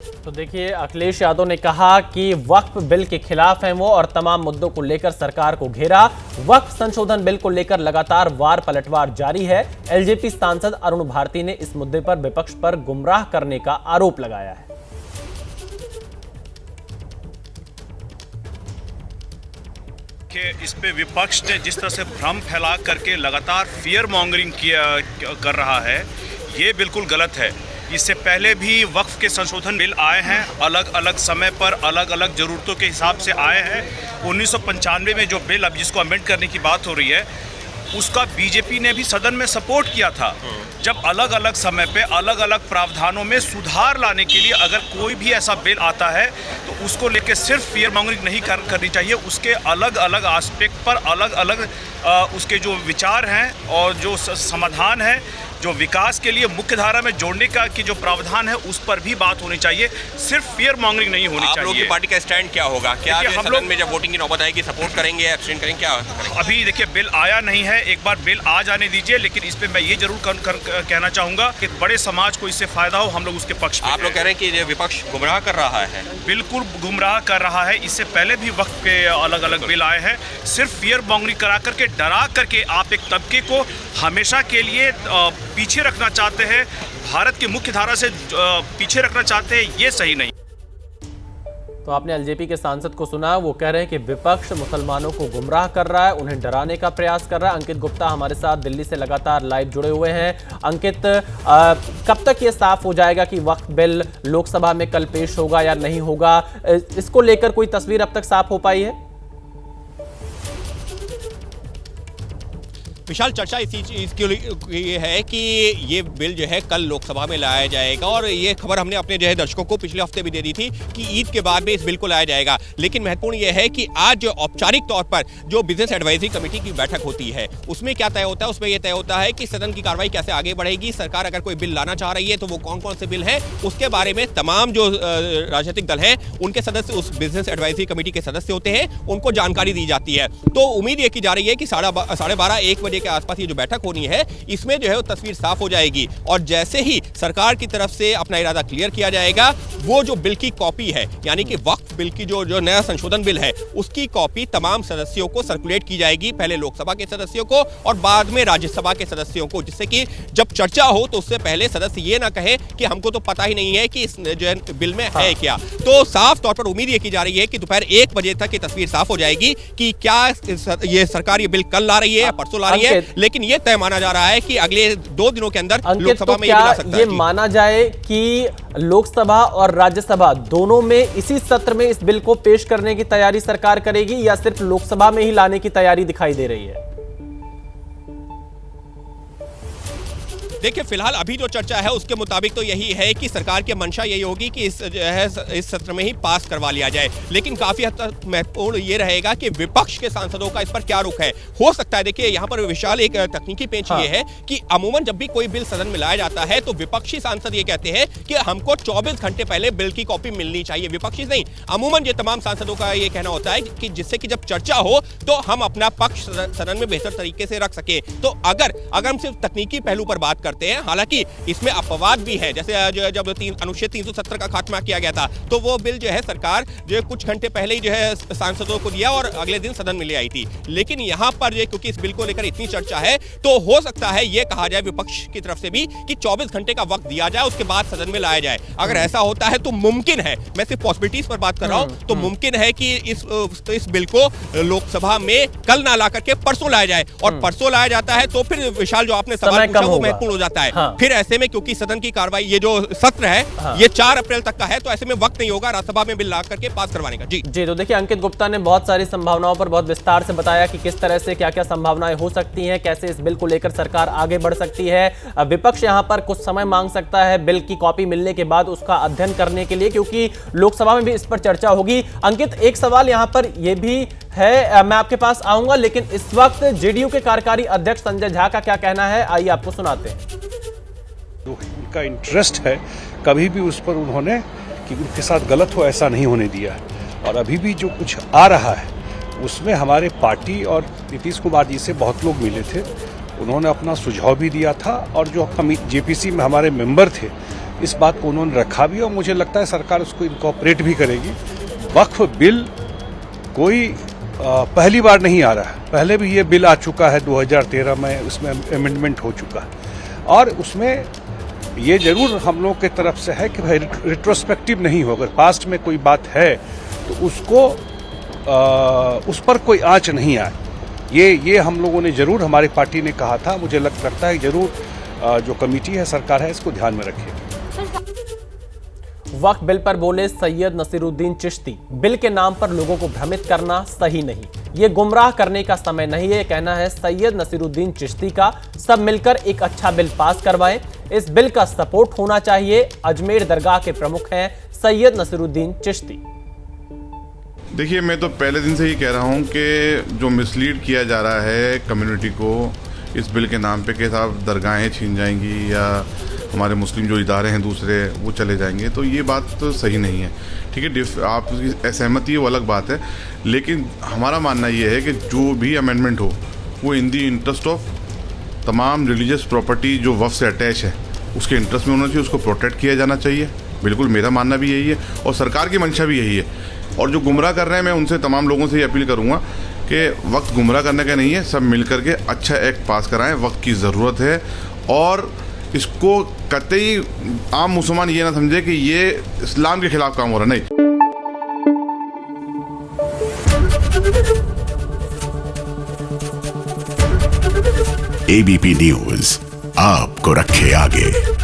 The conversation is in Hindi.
तो देखिए, अखिलेश यादव ने कहा कि वक्फ बिल के खिलाफ हैं वो और तमाम मुद्दों को लेकर सरकार को घेरा। वक्फ संशोधन बिल को लेकर लगातार वार पलटवार जारी है। एलजेपी सांसद अरुण भारती ने इस मुद्दे पर विपक्ष पर गुमराह करने का आरोप लगाया है। कि इस पे विपक्ष ने जिस तरह से भ्रम फैला करके लगातार फियर मॉन्गरिंग कर रहा है, ये बिल्कुल गलत है। इससे पहले भी वक्फ के संशोधन बिल आए हैं, अलग अलग समय पर अलग अलग ज़रूरतों के हिसाब से आए हैं। 1995 में जो बिल अब जिसको अमेंड करने की बात हो रही है, उसका बीजेपी ने भी सदन में सपोर्ट किया था। जब अलग अलग समय पे अलग अलग प्रावधानों में सुधार लाने के लिए अगर कोई भी ऐसा बिल आता है तो उसको लेके सिर्फ फियर मॉन्गरिंग नहीं करनी चाहिए। उसके अलग अलग एस्पेक्ट पर अलग अलग उसके जो विचार हैं और जो समाधान है, जो विकास के लिए मुख्य धारा में जोड़ने का की जो प्रावधान है, उस पर भी बात होनी चाहिए। सिर्फ फियर मॉन्गरिंग नहीं होनी चाहिए। आप लोगों की पार्टी का स्टैंड क्या होगा? क्या हम लोग में जब वोटिंग की नौबत आएगी सपोर्ट करेंगे या एब्सटेन करेंगे? क्या अभी देखिए, बिल आया नहीं है, एक बार बिल आ जाने दीजिए। लेकिन इस पे मैं ये जरूर कहना चाहूंगा कि बड़े समाज को इससे फायदा हो, हम लोग उसके पक्ष में। आप लोग कह रहे हैं कि विपक्ष गुमराह कर रहा है। बिल्कुल गुमराह कर रहा है। इससे पहले भी वक्त के अलग अलग बिल आए हैं। सिर्फ फियर मॉन्गरिंग करा करके, डरा करके आप एक तबके को हमेशा के लिए पीछे रखना चाहते हैं, भारत की मुख्य धारा से पीछे रखना चाहते हैं, ये सही नहीं। तो आपने एलजेपी के सांसद को सुना, वो कह रहे हैं कि विपक्ष मुसलमानों को गुमराह कर रहा है, उन्हें डराने का प्रयास कर रहा है। अंकित गुप्ता हमारे साथ दिल्ली से लगातार लाइव जुड़े हुए हैं। अंकित, कब तक ये साफ हो जाएगा कि वक्फ बिल लोकसभा में कल पेश होगा या नहीं होगा? इसको लेकर कोई तस्वीर अब तक साफ हो पाई है? विशाल, चर्चा इसी चीज़ की ये है कि ये बिल जो है कल लोकसभा में लाया जाएगा और ये खबर हमने अपने जो है दर्शकों को पिछले हफ्ते भी दे दी थी कि ईद के बाद में इस बिल को लाया जाएगा। लेकिन महत्वपूर्ण ये है कि आज जो औपचारिक तौर पर जो बिजनेस एडवाइजरी कमेटी की बैठक होती है, उसमें क्या तय होता है? उसमें यह तय होता है कि सदन की कार्रवाई कैसे आगे बढ़ेगी। सरकार अगर कोई बिल लाना चाह रही है तो वो कौन कौन से बिल हैं, उसके बारे में तमाम जो राजनीतिक दल हैं उनके सदस्य, उस बिजनेस एडवाइजरी कमेटी के सदस्य होते हैं, उनको जानकारी दी जाती है। तो उम्मीद ये की जा रही है कि 12:30-1 बजे के आसपास ये जो बैठक होनी है, इसमें जो है वो तस्वीर साफ हो जाएगी। और जैसे ही सरकार की तरफ से अपना इरादा क्लियर किया जाएगा, वो जो बिल की कॉपी है, यानी कि वक्फ बिल की जो नया संशोधन बिल है, उसकी कॉपी तमाम सदस्यों को सर्कुलेट की जाएगी। पहले लोकसभा के सदस्यों को और बाद में राज्यसभा के सदस्यों को, जिससे कि जब चर्चा हो तो उससे पहले सदस्य ये ना कहे कि हमको तो पता ही नहीं है कि इस जो बिल में है क्या। तो साफ तौर पर उम्मीद ये की जा रही है कि दोपहर 1 बजे तक ये तस्वीर साफ हो जाएगी कि क्या ये सरकार ये बिल कल ला रही है या परसों ला रही है। लेकिन ये तय माना जा रहा है कि अगले 2 दिनों के अंदर लोकसभा में ये बिल आ सकता है। ये माना जाए कि लोकसभा और राज्यसभा दोनों में इसी सत्र में इस बिल को पेश करने की तैयारी सरकार करेगी या सिर्फ लोकसभा में ही लाने की तैयारी दिखाई दे रही है? देखिए, फिलहाल अभी जो चर्चा है उसके मुताबिक तो यही है कि सरकार की मंशा यही होगी कि इस सत्र में ही पास करवा लिया जाए। लेकिन काफी हद तक महत्वपूर्ण ये रहेगा कि विपक्ष के सांसदों का इस पर क्या रुख है। हो सकता है, देखिए यहाँ पर विशाल एक तकनीकी पेंच ये है कि अमूमन जब भी कोई बिल सदन में लाया जाता है तो विपक्षी सांसद ये कहते हैं कि हमको 24 घंटे पहले बिल की कॉपी मिलनी चाहिए। विपक्षी नहीं, अमूमन ये तमाम सांसदों का ये कहना होता है कि जिससे कि जब चर्चा हो तो हम अपना पक्ष सदन में बेहतर तरीके से रख सके। तो अगर हम सिर्फ तकनीकी पहलू पर बात करते हैं, हालांकि इसमें अपवाद भी है। जैसे जब अनुच्छेद 370 का खात्मा किया गया था तो वो बिल जो है सरकार जो कुछ घंटे पहले ही जो है सांसदों को दिया और अगले दिन सदन में ले आई थी। लेकिन यहां पर जो क्योंकि इस बिल को लेकर इतनी चर्चा है तो हो सकता है ये कहा जाए विपक्ष की तरफ से भी कि 24 घंटे का वक्त दिया जाए, उसके बाद सदन में लाया जाए। अगर ऐसा होता है तो मुमकिन है, मैं सिर्फ पॉसिबिलिटीज पर बात कर रहा हूं, तो मुमकिन है कि इस बिल को लोकसभा में कल ना ला करके परसों लाया जाए। और परसों लाया जाता है तो फिर विशाल जो आपने सवाल पूछा वो महत्वपूर्ण हो जाता है। फिर ऐसे में क्योंकि सदन की कार्रवाई ये जो सत्र है ये 4 अप्रैल तक का है, तो ऐसे में वक्त नहीं होगा राज्यसभा में बिल ला करके पास करवाने का। जी, तो देखिए, अंकित गुप्ता ने बहुत सारी संभावनाओं पर बहुत विस्तार से बताया कि किस तरह से क्या क्या संभावनाएं हो सकती हैं, कैसे इस बिल को लेकर सरकार आगे बढ़ सकती है। विपक्ष यहां पर कुछ समय मांग सकता है बिल की कॉपी मिलने के बाद उसका अध्ययन करने के लिए, क्योंकि लोकसभा में भी इस पर चर्चा होगी। अंकित, एक सवाल यहां पर यह भी है, मैं आपके पास आऊंगा, लेकिन इस वक्त जेडीयू के कार्यकारी अध्यक्ष संजय झा का क्या कहना है, आइए आपको सुनाते हैं। उनका इंटरेस्ट है, कभी भी उस पर उन्होंने कि उनके साथ गलत हो ऐसा नहीं होने दिया है। और अभी भी जो कुछ आ रहा है उसमें हमारे पार्टी और नीतीश कुमार जी से बहुत लोग मिले थे, उन्होंने अपना सुझाव भी दिया था। और जो जेपीसी में हमारे मेंबर थे इस बात को उन्होंने रखा भी और मुझे लगता है सरकार उसको इनकॉर्पोरेट भी करेगी। वक्फ बिल कोई पहली बार नहीं आ रहा है, पहले भी ये बिल आ चुका है 2013 में, उसमें अमेंडमेंट हो चुका है और उसमें ये जरूर हम लोग की तरफ से है कि भाई रिट्रोस्पेक्टिव नहीं हो, अगर पास्ट में कोई बात है तो उसको उस पर कोई आंच नहीं आए। ये हम लोगों ने जरूर, हमारी पार्टी ने कहा था, मुझे लगता है जरूर जो कमेटी है सरकार है इसको ध्यान में रखेगी। वक्फ बिल पर बोले सैयद नसीरुद्दीन चिश्ती, बिल के नाम पर लोगों को भ्रमित करना सही नहीं, ये गुमराह करने का समय नहीं है, कहना है सैयद नसीरुद्दीन चिश्ती का। सब मिलकर एक अच्छा बिल पास करवाएं, इस बिल का सपोर्ट होना चाहिए। अजमेर दरगाह के प्रमुख हैं सैयद नसीरुद्दीन चिश्ती। देखिए, मैं तो पहले दिन से ही कह रहा हूँ कि जो मिसलीड किया जा रहा है कम्युनिटी को इस बिल के नाम पे कि साहब दरगाहें छीन जाएंगी या हमारे मुस्लिम जो इदारे हैं दूसरे वो चले जाएंगे, तो ये बात तो सही नहीं है। ठीक है, आपकी असहमति वो अलग बात है, लेकिन हमारा मानना ये है कि जो भी अमेंडमेंट हो वो इन दी इंटरेस्ट ऑफ तमाम रिलीजियस प्रॉपर्टी जो वक्फ से अटैच है उसके इंटरेस्ट में होना चाहिए, उसको प्रोटेक्ट किया जाना चाहिए। बिल्कुल मेरा मानना भी यही है और सरकार की मंशा भी यही है। और जो गुमराह कर रहे हैं, मैं उनसे तमाम लोगों से ये अपील करूँगा कि वक्त गुमराह करने का नहीं है, सब मिल करके अच्छा एक्ट पास कराएं, वक्त की ज़रूरत है। और इसको कतई आम मुसलमान ये ना समझे कि ये इस्लाम के खिलाफ काम हो रहा, नहीं। एबीपी न्यूज़ आपको रखे आगे।